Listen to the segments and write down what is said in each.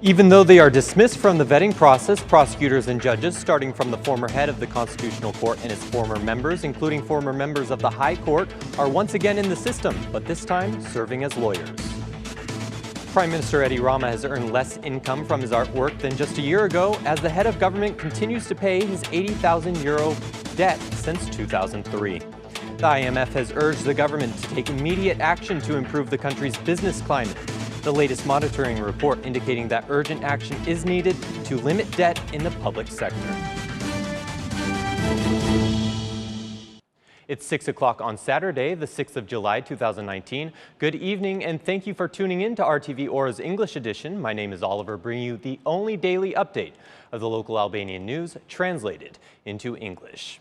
Even though they are dismissed from the vetting process, prosecutors and judges, starting from the former head of the Constitutional Court and its former members, including former members of the High Court, are once again in the system, but this time serving as lawyers. Prime Minister Edi Rama has earned less income from his artwork than just a year ago, as the head of government continues to pay his €80,000 debt since 2003. The IMF has urged the government to take immediate action to improve the country's business climate. The latest monitoring report indicating that urgent action is needed to limit debt in the public sector. It's 6 o'clock on Saturday, the 6th of July, 2019. Good evening, and thank you for tuning in to RTV Ora's English edition. My name is Oliver, bringing you the only daily update of the local Albanian news translated into English.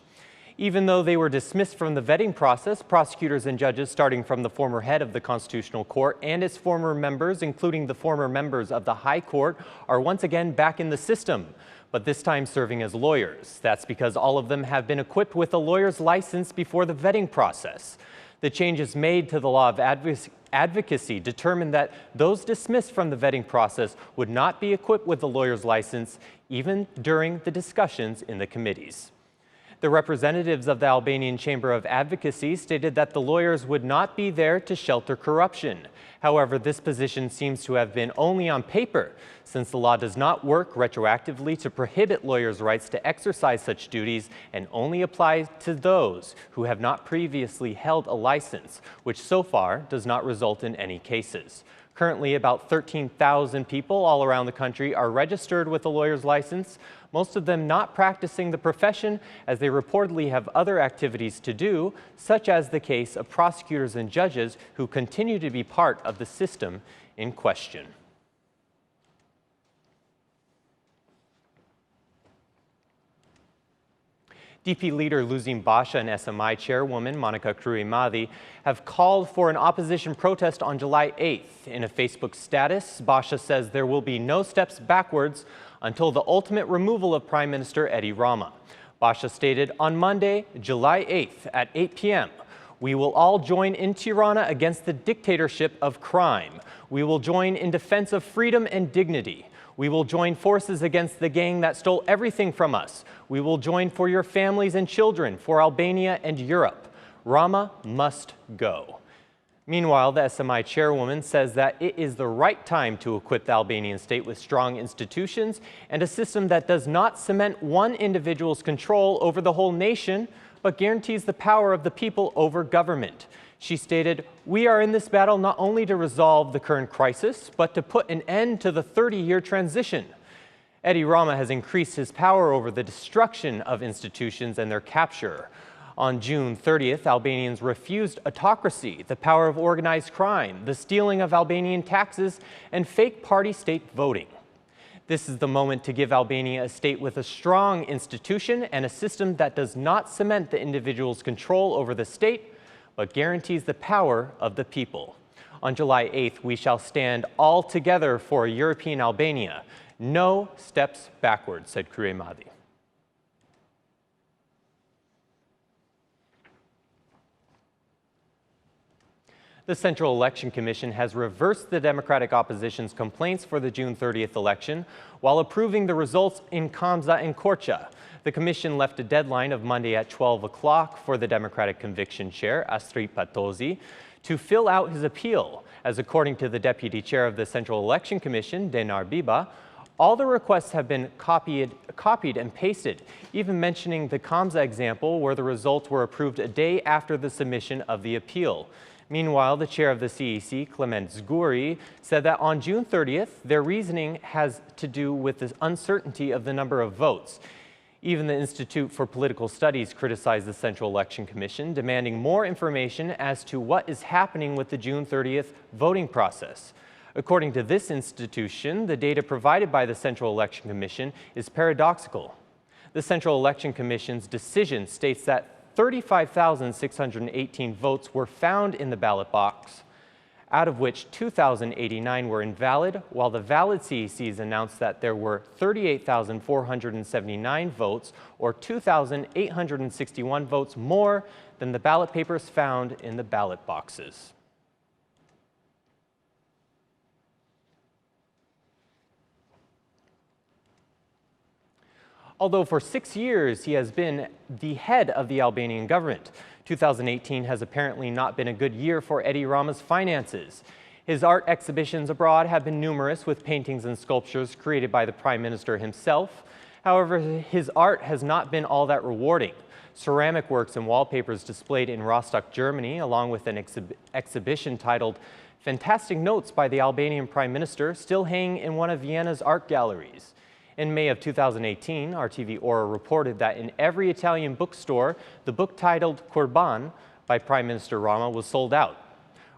Even though they were dismissed from the vetting process, prosecutors and judges, starting from the former head of the Constitutional Court and its former members, including the former members of the High Court, are once again back in the system, but this time serving as lawyers. That's because all of them have been equipped with a lawyer's license before the vetting process. The changes made to the law of advocacy determined that those dismissed from the vetting process would not be equipped with a lawyer's license, even during the discussions in the committees. The representatives of the Albanian Chamber of Advocacy stated that the lawyers would not be there to shelter corruption. However, this position seems to have been only on paper, since the law does not work retroactively to prohibit lawyers' rights to exercise such duties and only applies to those who have not previously held a license, which so far does not result in any cases. Currently, about 13,000 people all around the country are registered with a lawyer's license, most of them not practicing the profession as they reportedly have other activities to do, such as the case of prosecutors and judges who continue to be part of the system in question. DP leader Luzim Basha and SMI chairwoman Monica Kruimadi have called for an opposition protest on July 8th. In a Facebook status, Basha says there will be no steps backwards until the ultimate removal of Prime Minister Edi Rama. Basha stated on Monday, July 8th at 8 p.m., "We will all join in Tirana against the dictatorship of crime. We will join in defense of freedom and dignity. We will join forces against the gang that stole everything from us. We will join for your families and children, for Albania and Europe. Rama must go." Meanwhile, the SMI chairwoman says that it is the right time to equip the Albanian state with strong institutions and a system that does not cement one individual's control over the whole nation, but guarantees the power of the people over government. She stated, "We are in this battle not only to resolve the current crisis, but to put an end to the 30-year transition." Edi Rama has increased his power over the destruction of institutions and their capture. On June 30th, Albanians refused autocracy, the power of organized crime, the stealing of Albanian taxes, and fake party state voting. This is the moment to give Albania a state with a strong institution and a system that does not cement the individual's control over the state, but guarantees the power of the people. On July 8th, we shall stand all together for a European Albania. No steps backwards, said Kruimadi. The Central Election Commission has reversed the Democratic opposition's complaints for the June 30th election while approving the results in Kamza and Korça. The commission left a deadline of Monday at 12 o'clock for the Democratic conviction chair, Astrid Patosi, to fill out his appeal. As according to the deputy chair of the Central Election Commission, Denar Biba, all the requests have been copied and pasted, even mentioning the Kamza example where the results were approved a day after the submission of the appeal. Meanwhile, the chair of the CEC, Clement Zguri, said that on June 30th, their reasoning has to do with the uncertainty of the number of votes. Even the Institute for Political Studies criticized the Central Election Commission, demanding more information as to what is happening with the June 30th voting process. According to this institution, the data provided by the Central Election Commission is paradoxical. The Central Election Commission's decision states that 35,618 votes were found in the ballot box, out of which 2,089 were invalid, while the valid CECs announced that there were 38,479 votes, or 2,861 votes more than the ballot papers found in the ballot boxes. although for 6 years he has been the head of the Albanian government. 2018 has apparently not been a good year for Edi Rama's finances. His art exhibitions abroad have been numerous, with paintings and sculptures created by the Prime Minister himself. However, his art has not been all that rewarding. Ceramic works and wallpapers displayed in Rostock, Germany, along with an exhibition titled Fantastic Notes by the Albanian Prime Minister, still hang in one of Vienna's art galleries. In May of 2018, RTV Ora reported that in every Italian bookstore, the book titled Kurban by Prime Minister Rama was sold out.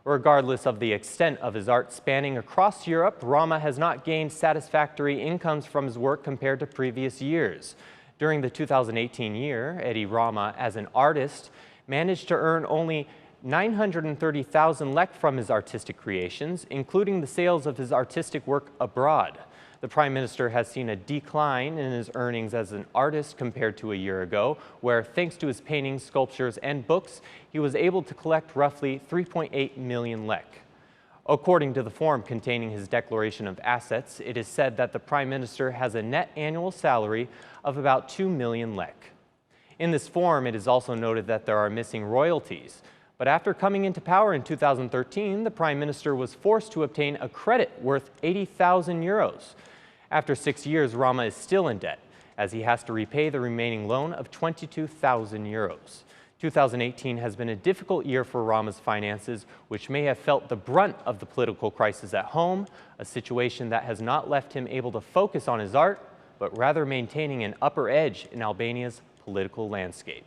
Regardless of the extent of his art spanning across Europe, Rama has not gained satisfactory incomes from his work compared to previous years. During the 2018 year, Edi Rama, as an artist, managed to earn only 930,000 lek from his artistic creations, including the sales of his artistic work abroad. The Prime Minister has seen a decline in his earnings as an artist compared to a year ago, where, thanks to his paintings, sculptures, and books, he was able to collect roughly 3.8 million lek. According to the form containing his declaration of assets, it is said that the Prime Minister has a net annual salary of about 2 million lek. In this form, it is also noted that there are missing royalties. But after coming into power in 2013, the Prime Minister was forced to obtain a credit worth 80,000 euros. After 6 years, Rama is still in debt, as he has to repay the remaining loan of 22,000 euros. 2018 has been a difficult year for Rama's finances, which may have felt the brunt of the political crisis at home, a situation that has not left him able to focus on his art, but rather maintaining an upper edge in Albania's political landscape.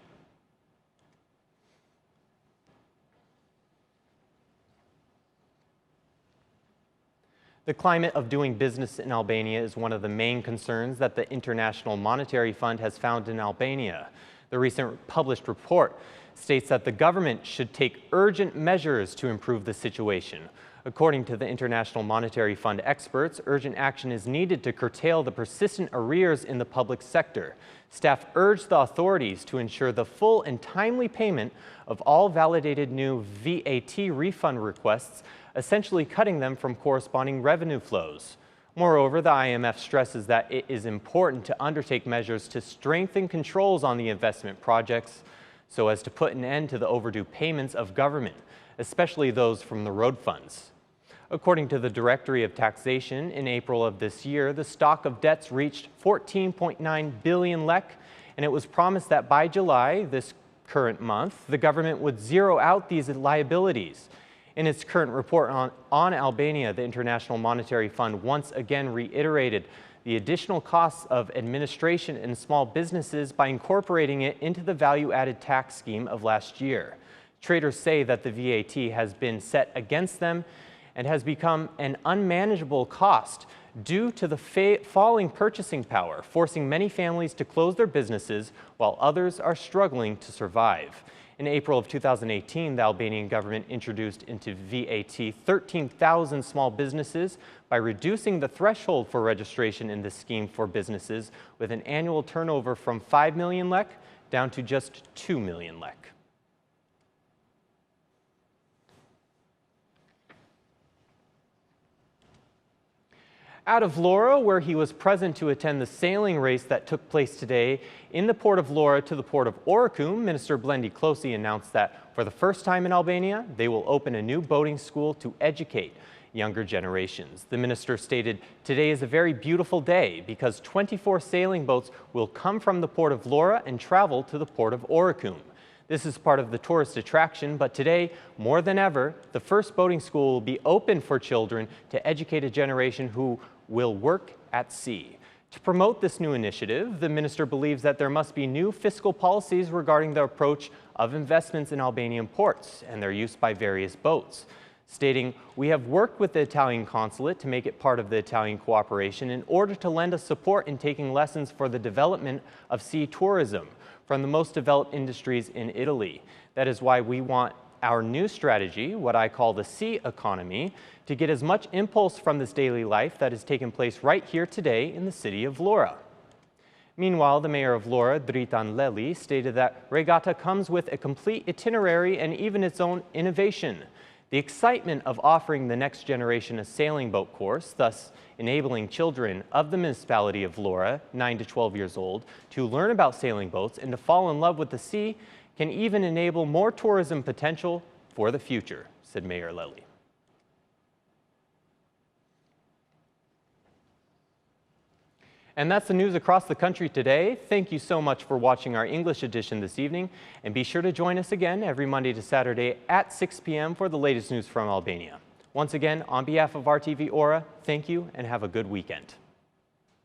The climate of doing business in Albania is one of the main concerns that the International Monetary Fund has found in Albania. The recent published report states that the government should take urgent measures to improve the situation. According to the International Monetary Fund experts, urgent action is needed to curtail the persistent arrears in the public sector. Staff urged the authorities to ensure the full and timely payment of all validated new VAT refund requests, essentially cutting them from corresponding revenue flows. Moreover, the IMF stresses that it is important to undertake measures to strengthen controls on the investment projects so as to put an end to the overdue payments of government, especially those from the road funds. According to the Directory of Taxation, in April of this year, the stock of debts reached 14.9 billion lek, and it was promised that by July, this current month, the government would zero out these liabilities. In its current report on Albania, the International Monetary Fund once again reiterated the additional costs of administration in small businesses by incorporating it into the value-added tax scheme of last year. Traders say that the VAT has been set against them and has become an unmanageable cost due to the falling purchasing power, forcing many families to close their businesses while others are struggling to survive. In April of 2018, the Albanian government introduced into VAT 13,000 small businesses by reducing the threshold for registration in this scheme for businesses with an annual turnover from 5 million lek down to just 2 million lek. Out of Vlora, where he was present to attend the sailing race that took place today in the port of Vlora to the port of Oricum, Minister Blendi Klosi announced that for the first time in Albania, they will open a new boating school to educate younger generations. The minister stated, "Today is a very beautiful day because 24 sailing boats will come from the port of Vlora and travel to the port of Oricum. This is part of the tourist attraction, but today, more than ever, the first boating school will be open for children to educate a generation who will work at sea." To promote this new initiative, the minister believes that there must be new fiscal policies regarding the approach of investments in Albanian ports and their use by various boats, stating, "We have worked with the Italian consulate to make it part of the Italian cooperation in order to lend us support in taking lessons for the development of sea tourism from the most developed industries in Italy. That is why we want our new strategy, what I call the sea economy, to get as much impulse from this daily life that has taken place right here today in the city of Vlora." Meanwhile, the mayor of Vlora, Dritan Leli, stated that Regatta comes with a complete itinerary and even its own innovation. The excitement of offering the next generation a sailing boat course, thus enabling children of the municipality of Vlora, 9 to 12 years old, to learn about sailing boats and to fall in love with the sea, can even enable more tourism potential for the future, said Mayor Lely. And that's the news across the country today. Thank you so much for watching our English edition this evening. And be sure to join us again every Monday to Saturday at 6 p.m. for the latest news from Albania. Once again, on behalf of RTV Ora, thank you and have a good weekend.